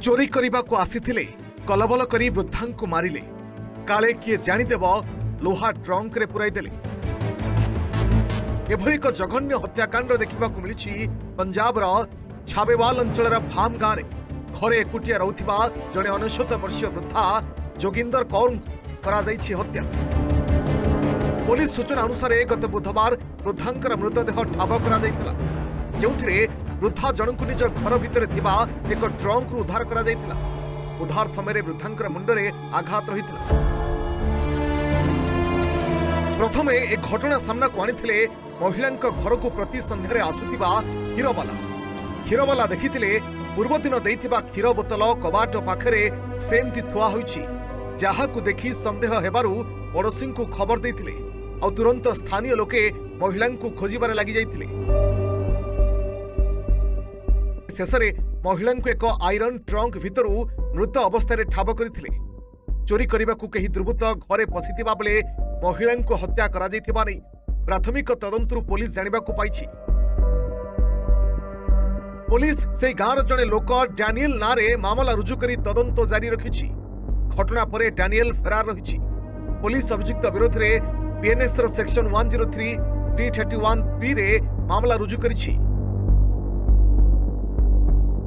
चोरी करने आसीथिले कलबल करी वृद्धा को मारिले काले किए जानिदेव लोहा ट्रंक रे पुराई देले। एभली एक जघन्य हत्याकांड देखा मिली पंजाब छाबेवाल अंचल फार्म गाँव में घरे एकुटिया रहुथिबा जड़े 69 वर्षीय वृद्धा जोगिंदर कौर करा हत्या। पुलिस सूचना अनुसार गत बुधवार वृद्धांकर मृतदेह ठाब करा जोथिरे वृद्धा जनकु निज घर भितर थिबा एक ट्रंक रु उद्धार करा जायतिला। उद्धार समय वृद्धांकर मुंडरे आघात रहितिला। प्रथमे ए घटना सामना को आनिथिले महिलांक घर को प्रति संध्यारे आसुथिबा क्षीरवाला देखिथिले पूर्व दिन देइथिबा क्षीर बोतल कबाट पाखरे सेमति थुआ होइछि, जाहाकु देखि संदेह हेबारु पड़ोसी को खबर देइथिले आ तुरंत स्थानीय लोके महिलांकु खोजिबारे लागि जाइथिले। शेषरे महिलांकु एक आयरन ट्रंक भितरु मृत अवस्था ठाब करथिले। चोरी करने कहीं दुर्बृत्त घरे पशिथिबा बेले महिलांकु हत्या करा जाइथिबा नै प्राथमिक तदंतरु पुलिस जानिबाकु पाइछि। पुलिस से गाँव जड़े लोक डैनियल नारे मामला रुजु करी तदंत जारी रखिछि। घटना पर डैनियल फरार रही। पुलिस अभियुक्त विरोध में बीएनएस सेक्शन 103, 331(3) रे मामला रुजु करिछि।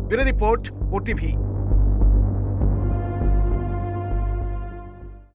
Bureau report, OTV.